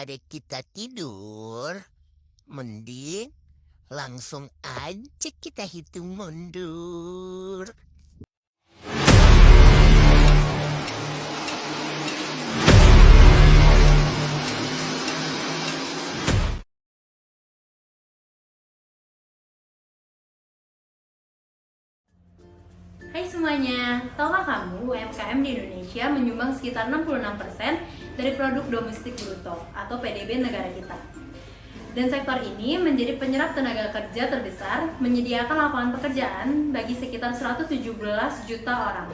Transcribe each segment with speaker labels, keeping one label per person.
Speaker 1: daripada kita tidur, mending langsung aja kita hitung mundur.
Speaker 2: Hai semuanya, tahukah kamu UMKM di Indonesia menyumbang sekitar 66% dari produk domestik bruto atau PDB negara kita. Dan sektor ini menjadi penyerap tenaga kerja terbesar, menyediakan lapangan pekerjaan bagi sekitar 117 juta orang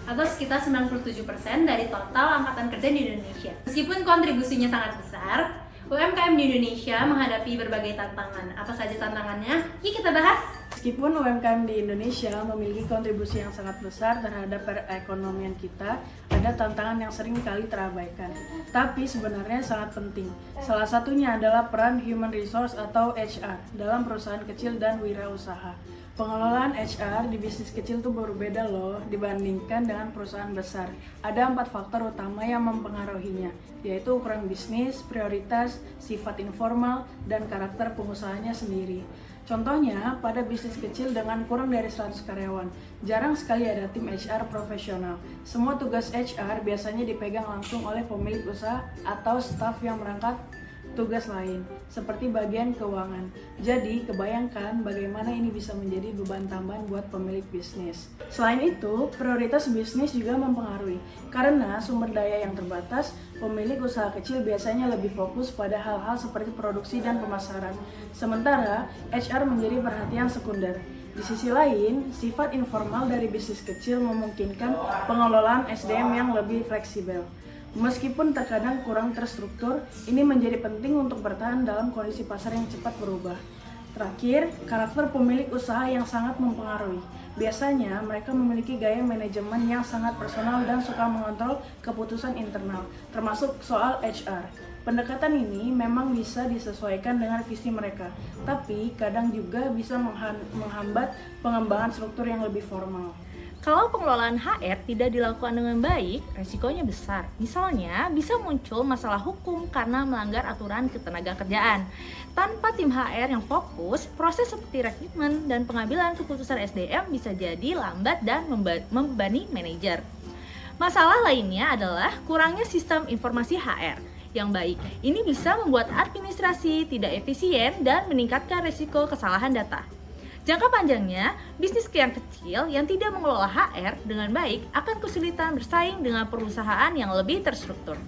Speaker 2: atau sekitar 97% dari total angkatan kerja di Indonesia. Meskipun kontribusinya sangat besar, UMKM di Indonesia menghadapi berbagai tantangan. Apa saja tantangannya? Yuk kita bahas!
Speaker 3: Meskipun UMKM di Indonesia memiliki kontribusi yang sangat besar terhadap perekonomian kita, ada tantangan yang sering kali terabaikan. Tapi sebenarnya sangat penting. Salah satunya adalah peran human resource atau HR dalam perusahaan kecil dan wirausaha. Pengelolaan HR di bisnis kecil itu berbeda loh dibandingkan dengan perusahaan besar. Ada 4 faktor utama yang mempengaruhinya, yaitu ukuran bisnis, prioritas, sifat informal, dan karakter pengusahanya sendiri. Contohnya, pada bisnis kecil dengan kurang dari 100 karyawan, jarang sekali ada tim HR profesional. Semua tugas HR biasanya dipegang langsung oleh pemilik usaha atau staf yang merangkap tugas lain, seperti bagian keuangan. Jadi, kebayangkan bagaimana ini bisa menjadi beban tambahan buat pemilik bisnis. Selain itu, prioritas bisnis juga mempengaruhi. Karena sumber daya yang terbatas, pemilik usaha kecil biasanya lebih fokus pada hal-hal seperti produksi dan pemasaran. Sementara, HR menjadi perhatian sekunder. Di sisi lain, sifat informal dari bisnis kecil memungkinkan pengelolaan SDM yang lebih fleksibel. Meskipun terkadang kurang terstruktur, ini menjadi penting untuk bertahan dalam kondisi pasar yang cepat berubah. Terakhir, karakter pemilik usaha yang sangat mempengaruhi. Biasanya, mereka memiliki gaya manajemen yang sangat personal dan suka mengontrol keputusan internal, termasuk soal HR. Pendekatan ini memang bisa disesuaikan dengan visi mereka, tapi kadang juga bisa menghambat pengembangan struktur yang lebih formal.
Speaker 4: Kalau pengelolaan HR tidak dilakukan dengan baik, resikonya besar. Misalnya, bisa muncul masalah hukum karena melanggar aturan ketenagakerjaan. Tanpa tim HR yang fokus, proses seperti rekrutmen dan pengambilan keputusan SDM bisa jadi lambat dan membebani manajer. Masalah lainnya adalah kurangnya sistem informasi HR yang baik. Ini bisa membuat administrasi tidak efisien dan meningkatkan risiko kesalahan data. Jangka panjangnya, bisnis yang kecil yang tidak mengelola HR dengan baik akan kesulitan bersaing dengan perusahaan yang lebih terstruktur.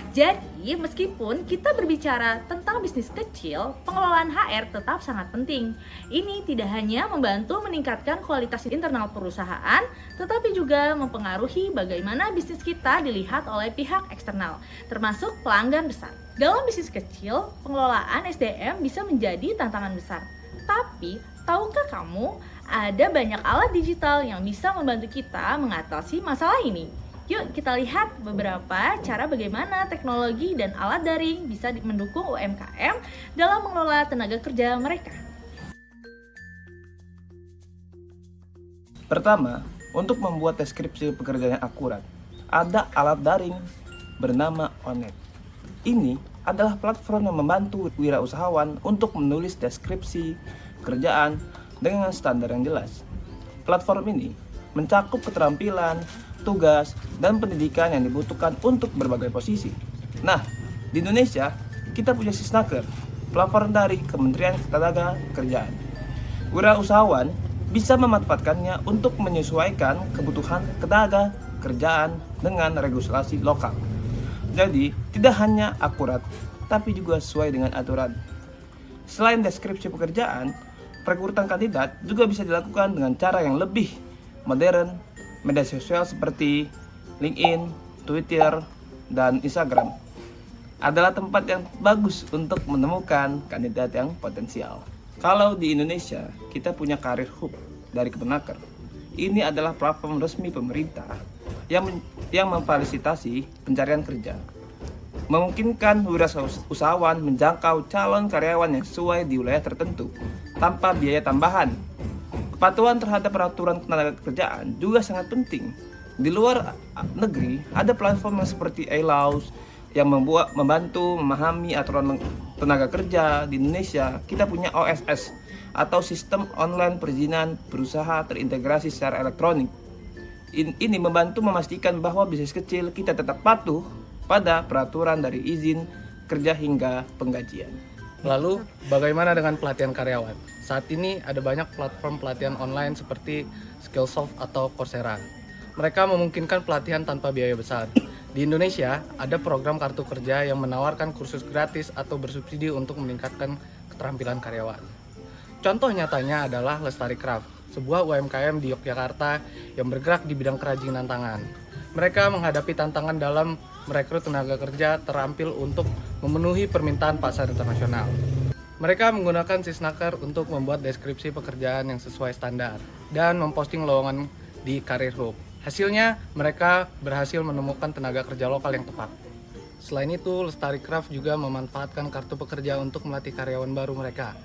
Speaker 4: Jadi, meskipun kita berbicara tentang bisnis kecil, pengelolaan HR tetap sangat penting. Ini tidak hanya membantu meningkatkan kualitas internal perusahaan, tetapi juga mempengaruhi bagaimana bisnis kita dilihat oleh pihak eksternal, termasuk pelanggan besar. Dalam bisnis kecil, pengelolaan SDM bisa menjadi tantangan besar. Tapi, tahukah kamu ada banyak alat digital yang bisa membantu kita mengatasi masalah ini? Yuk kita lihat beberapa cara bagaimana teknologi dan alat daring bisa mendukung UMKM dalam mengelola tenaga kerja mereka.
Speaker 5: Pertama, untuk membuat deskripsi pekerjaan yang akurat, ada alat daring bernama Onet. Ini adalah platform yang membantu wirausahawan untuk menulis deskripsi pekerjaan dengan standar yang jelas. Platform ini mencakup keterampilan, tugas, dan pendidikan yang dibutuhkan untuk berbagai posisi. Nah, di Indonesia, kita punya Sisnaker, platform dari Kementerian Ketenagakerjaan. Wirausahawan bisa memanfaatkannya untuk menyesuaikan kebutuhan ketenaga kerjaan dengan regulasi lokal. Jadi, tidak hanya akurat, tapi juga sesuai dengan aturan. Selain deskripsi pekerjaan, perekrutan kandidat juga bisa dilakukan dengan cara yang lebih modern. Media sosial seperti LinkedIn, Twitter, dan Instagram adalah tempat yang bagus untuk menemukan kandidat yang potensial. Kalau di Indonesia, kita punya Karir Hub dari Kemenaker. Ini adalah platform resmi pemerintah yang memfasilitasi pencarian kerja, memungkinkan wirausahawan menjangkau calon karyawan yang sesuai di wilayah tertentu tanpa biaya tambahan. Kepatuhan terhadap peraturan ketenagakerjaan juga sangat penting. Di luar negeri, ada platform yang seperti iLaws yang membantu memahami aturan tenaga kerja di Indonesia. Kita punya OSS atau Sistem Online Perizinan Berusaha Terintegrasi Secara Elektronik. Ini membantu memastikan bahwa bisnis kecil kita tetap patuh pada peraturan dari izin kerja hingga penggajian.
Speaker 6: Lalu, bagaimana dengan pelatihan karyawan? Saat ini ada banyak platform pelatihan online seperti Skillsoft atau Coursera. Mereka memungkinkan pelatihan tanpa biaya besar. Di Indonesia, ada program kartu kerja yang menawarkan kursus gratis atau bersubsidi untuk meningkatkan keterampilan karyawan. Contoh nyatanya adalah Lestari Craft, sebuah UMKM di Yogyakarta yang bergerak di bidang kerajinan tangan. Mereka menghadapi tantangan dalam merekrut tenaga kerja terampil untuk memenuhi permintaan pasar internasional. Mereka menggunakan Sisnaker untuk membuat deskripsi pekerjaan yang sesuai standar dan memposting lowongan di Career Hub. Hasilnya, mereka berhasil menemukan tenaga kerja lokal yang tepat. Selain itu, Lestari Craft juga memanfaatkan kartu pekerja untuk melatih karyawan baru mereka.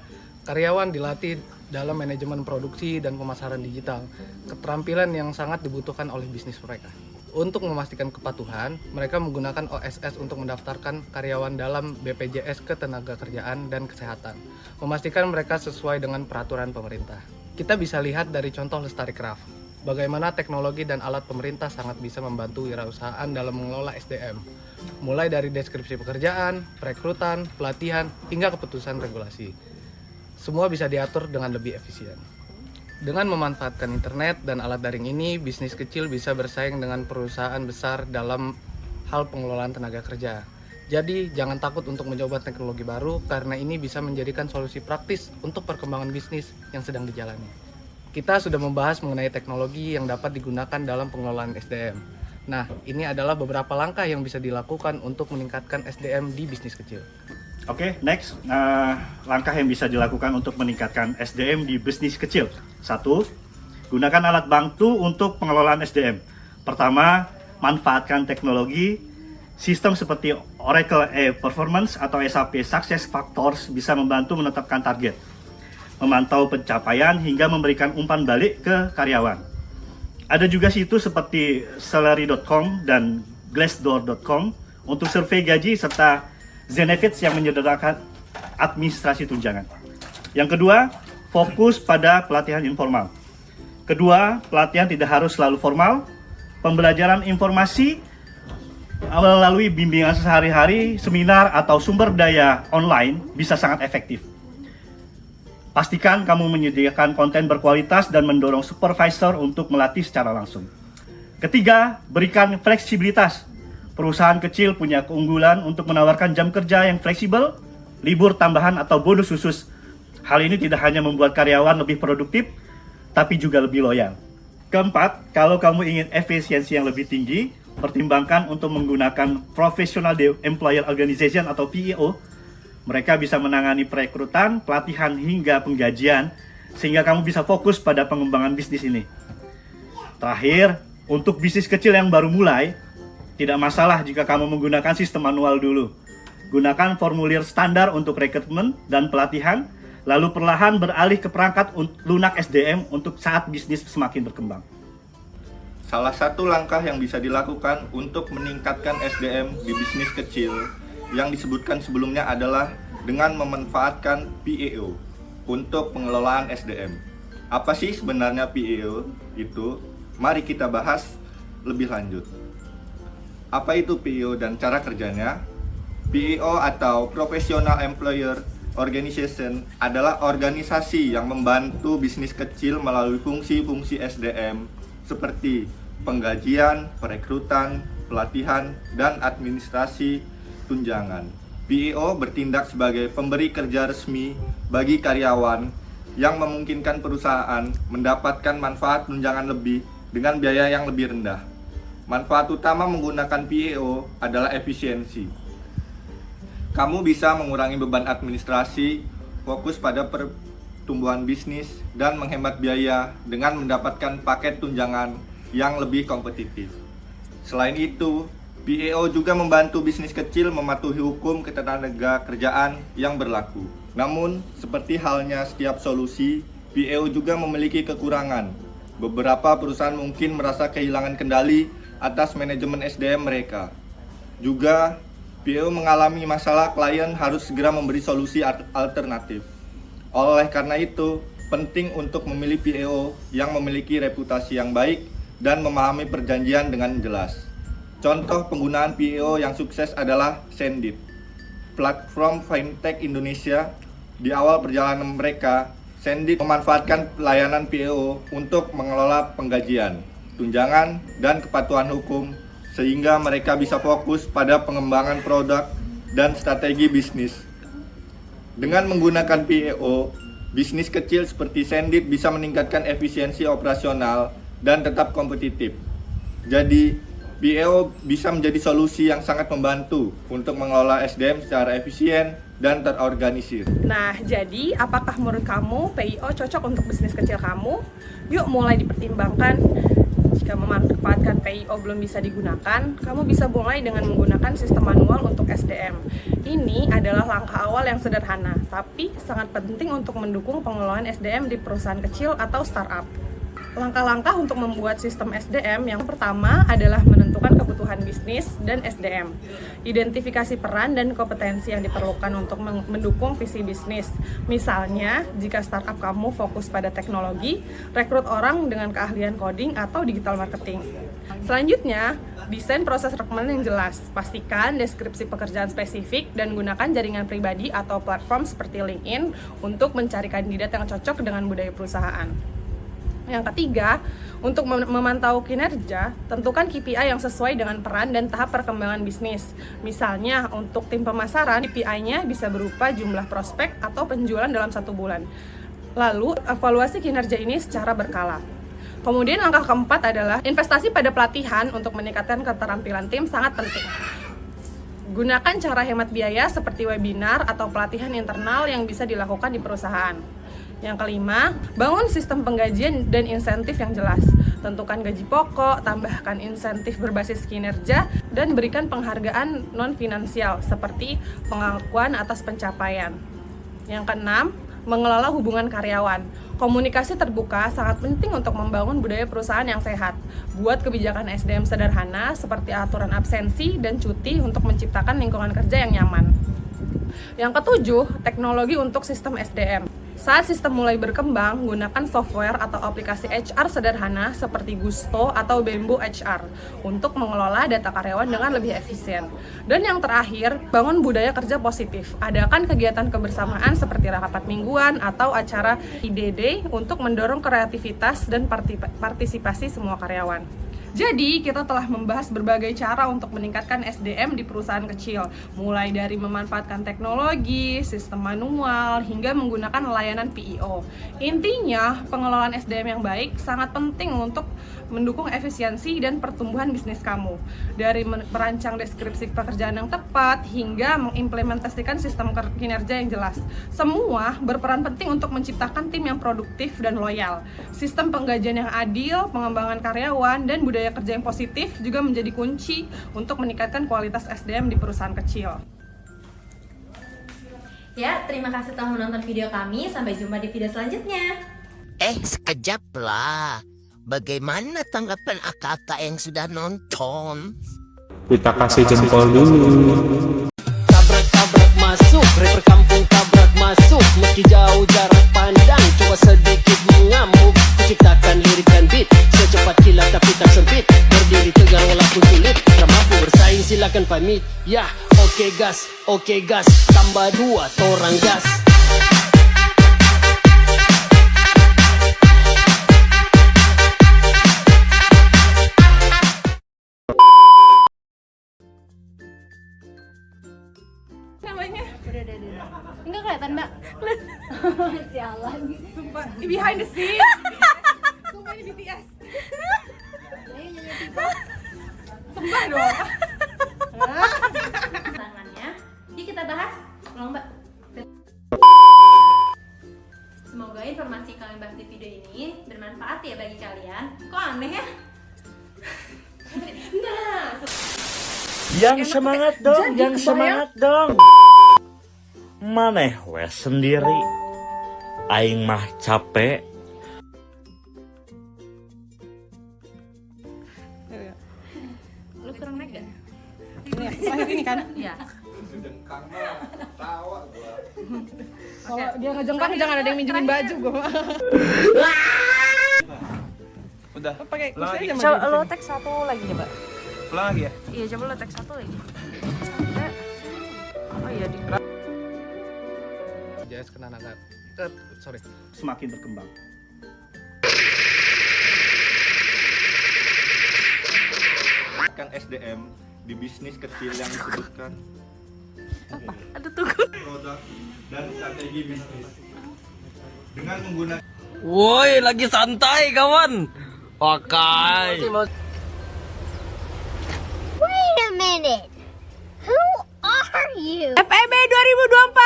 Speaker 6: Karyawan dilatih dalam manajemen produksi dan pemasaran digital, keterampilan yang sangat dibutuhkan oleh bisnis mereka. Untuk memastikan kepatuhan, mereka menggunakan OSS untuk mendaftarkan karyawan dalam BPJS Ketenagakerjaan dan Kesehatan, memastikan mereka sesuai dengan peraturan pemerintah. Kita bisa lihat dari contoh Lestari Craft, bagaimana teknologi dan alat pemerintah sangat bisa membantu wirausahaan dalam mengelola SDM, mulai dari deskripsi pekerjaan, perekrutan, pelatihan, hingga keputusan regulasi. Semua bisa diatur dengan lebih efisien. Dengan memanfaatkan internet dan alat daring ini, bisnis kecil bisa bersaing dengan perusahaan besar dalam hal pengelolaan tenaga kerja. Jadi, jangan takut untuk mencoba teknologi baru karena ini bisa menjadikan solusi praktis untuk perkembangan bisnis yang sedang dijalani. Kita sudah membahas mengenai teknologi yang dapat digunakan dalam pengelolaan SDM. Nah, ini adalah beberapa langkah yang bisa dilakukan untuk meningkatkan SDM di bisnis kecil.
Speaker 7: Oke, next. Langkah yang bisa dilakukan untuk meningkatkan SDM di bisnis kecil. 1. Gunakan alat bantu untuk pengelolaan SDM. Pertama, manfaatkan teknologi. Sistem seperti Oracle E-Performance atau SAP Success Factors bisa membantu menetapkan target, memantau pencapaian, hingga memberikan umpan balik ke karyawan. Ada juga situs seperti salary.com dan glassdoor.com untuk survei gaji serta Zenefits yang menyederhanakan administrasi tunjangan. Yang kedua, fokus pada pelatihan informal. Kedua, pelatihan tidak harus selalu formal. Pembelajaran informasi melalui bimbingan sehari-hari, seminar, atau sumber daya online bisa sangat efektif. Pastikan kamu menyediakan konten berkualitas dan mendorong supervisor untuk melatih secara langsung. Ketiga, berikan fleksibilitas. Perusahaan kecil punya keunggulan untuk menawarkan jam kerja yang fleksibel, libur tambahan, atau bonus khusus. Hal ini tidak hanya membuat karyawan lebih produktif, tapi juga lebih loyal. Keempat, kalau kamu ingin efisiensi yang lebih tinggi, pertimbangkan untuk menggunakan Professional Employer Organization atau PEO. Mereka bisa menangani perekrutan, pelatihan, hingga penggajian, sehingga kamu bisa fokus pada pengembangan bisnis ini. Terakhir, untuk bisnis kecil yang baru mulai, tidak masalah jika kamu menggunakan sistem manual dulu. Gunakan formulir standar untuk rekrutmen dan pelatihan, lalu perlahan beralih ke perangkat lunak SDM untuk saat bisnis semakin berkembang.
Speaker 8: Salah satu langkah yang bisa dilakukan untuk meningkatkan SDM di bisnis kecil yang disebutkan sebelumnya adalah dengan memanfaatkan PEO untuk pengelolaan SDM. Apa sih sebenarnya PEO itu? Mari kita bahas lebih lanjut. Apa itu PEO dan cara kerjanya? PEO atau Professional Employer Organization adalah organisasi yang membantu bisnis kecil melalui fungsi-fungsi SDM seperti penggajian, perekrutan, pelatihan, dan administrasi tunjangan. PEO bertindak sebagai pemberi kerja resmi bagi karyawan yang memungkinkan perusahaan mendapatkan manfaat tunjangan lebih dengan biaya yang lebih rendah. Manfaat utama menggunakan PEO adalah efisiensi. Kamu bisa mengurangi beban administrasi, fokus pada pertumbuhan bisnis, dan menghemat biaya dengan mendapatkan paket tunjangan yang lebih kompetitif. Selain itu, PEO juga membantu bisnis kecil mematuhi hukum ketenagakerjaan yang berlaku. Namun, seperti halnya setiap solusi, PEO juga memiliki kekurangan. Beberapa perusahaan mungkin merasa kehilangan kendali atas manajemen SDM mereka. Juga, PEO mengalami masalah, klien harus segera memberi solusi alternatif. Oleh karena itu, penting untuk memilih PEO yang memiliki reputasi yang baik dan memahami perjanjian dengan jelas. Contoh penggunaan PEO yang sukses adalah Sendit, platform fintech Indonesia. Di awal perjalanan mereka, Sendit memanfaatkan layanan PEO untuk mengelola penggajian, tunjangan, dan kepatuhan hukum, sehingga mereka bisa fokus pada pengembangan produk dan strategi bisnis. Dengan menggunakan PEO, bisnis kecil seperti Sendit bisa meningkatkan efisiensi operasional dan tetap kompetitif. Jadi, PEO bisa menjadi solusi yang sangat membantu untuk mengelola SDM secara efisien dan terorganisir.
Speaker 9: Nah, jadi apakah menurut kamu PEO cocok untuk bisnis kecil kamu? Yuk mulai dipertimbangkan. Jika memanfaatkan PEO belum bisa digunakan, kamu bisa mulai dengan menggunakan sistem manual untuk SDM. Ini adalah langkah awal yang sederhana, tapi sangat penting untuk mendukung pengelolaan SDM di perusahaan kecil atau startup. Langkah-langkah untuk membuat sistem SDM yang pertama adalah menentukan kebutuhan bisnis dan SDM. Identifikasi peran dan kompetensi yang diperlukan untuk mendukung visi bisnis. Misalnya, jika startup kamu fokus pada teknologi, rekrut orang dengan keahlian coding atau digital marketing. Selanjutnya, desain proses rekrutmen yang jelas. Pastikan deskripsi pekerjaan spesifik dan gunakan jaringan pribadi atau platform seperti LinkedIn untuk mencari kandidat yang cocok dengan budaya perusahaan. Yang ketiga, untuk memantau kinerja, tentukan KPI yang sesuai dengan peran dan tahap perkembangan bisnis. Misalnya, untuk tim pemasaran, KPI-nya bisa berupa jumlah prospek atau penjualan dalam 1 bulan. Lalu, evaluasi kinerja ini secara berkala. Kemudian langkah keempat adalah investasi pada pelatihan untuk meningkatkan keterampilan tim sangat penting. Gunakan cara hemat biaya seperti webinar atau pelatihan internal yang bisa dilakukan di perusahaan. Yang kelima, bangun sistem penggajian dan insentif yang jelas. Tentukan gaji pokok, tambahkan insentif berbasis kinerja, dan berikan penghargaan non-finansial seperti pengakuan atas pencapaian. Yang keenam, mengelola hubungan karyawan. Komunikasi terbuka sangat penting untuk membangun budaya perusahaan yang sehat. Buat kebijakan SDM sederhana seperti aturan absensi dan cuti untuk menciptakan lingkungan kerja yang nyaman. Yang ketujuh, teknologi untuk sistem SDM. Saat sistem mulai berkembang, gunakan software atau aplikasi HR sederhana seperti Gusto atau Bamboo HR untuk mengelola data karyawan dengan lebih efisien. Dan yang terakhir, bangun budaya kerja positif. Adakan kegiatan kebersamaan seperti rapat mingguan atau acara IDD untuk mendorong kreativitas dan partisipasi semua karyawan. Jadi, kita telah membahas berbagai cara untuk meningkatkan SDM di perusahaan kecil, mulai dari memanfaatkan teknologi, sistem manual, hingga menggunakan layanan PEO. Intinya, pengelolaan SDM yang baik sangat penting untuk mendukung efisiensi dan pertumbuhan bisnis kamu. Dari merancang deskripsi pekerjaan yang tepat, hingga mengimplementasikan sistem kinerja yang jelas. Semua berperan penting untuk menciptakan tim yang produktif dan loyal. Sistem penggajian yang adil, pengembangan karyawan, dan budaya kerja yang positif juga menjadi kunci untuk meningkatkan kualitas SDM di perusahaan kecil.
Speaker 2: Ya, terima kasih telah menonton video kami. Sampai jumpa di video selanjutnya.
Speaker 1: Sekejap lah. Bagaimana tanggapan kakak yang sudah nonton?
Speaker 10: Kita kasih jempol dulu.
Speaker 11: Tabrak-tabrak masuk, rapper kampung tabrak masuk. Meski jauh jarak pandang, coba sedikit mengamuk. Kuciptakan lirik dan beat, secepat kilat tapi tak sempit. Berdiri tegar walaupun sulit, tak mampu bersaing silakan pamit. Ya, oke gas, tambah 2 torang gas.
Speaker 9: Namanya?
Speaker 2: Udah. Enggak kelihatan, Mbak. Sialan.
Speaker 9: Sumpah, behind the scene. Sumpah ini BTS. Sumpah dong.
Speaker 2: Tangannya. Yuk kita bahas. Tolong, Mbak. Semoga informasi yang kalian bahas di video ini bermanfaat ya bagi kalian. Kok aneh ya? Nah,
Speaker 12: yang semangat dong, maneh wes sendiri, aing mah capek.
Speaker 4: Lu kurang naik gak?
Speaker 9: Ini kan?
Speaker 4: Iya.
Speaker 9: Kalau dia ngejengkang jangan ada yang minjemin baju gue.
Speaker 5: Udah.
Speaker 9: Pakai
Speaker 5: Ulang lagi.
Speaker 9: kursi aja.
Speaker 4: Coba lo tag satu lagi coba.
Speaker 5: Ulang lagi ya.
Speaker 4: Iya, coba lo tag satu lagi. Oh iya di.
Speaker 6: JS Ketenagaan. Sorry.
Speaker 7: Semakin berkembang.
Speaker 8: Kan SDM di bisnis kecil yang disebutkan
Speaker 4: Aduh tunggu.
Speaker 8: produk dan strategi bisnis dengan menggunakan
Speaker 11: Woi, lagi santai kawan. Pakai.
Speaker 13: Wait a minute. Who are you?
Speaker 9: FEB 2024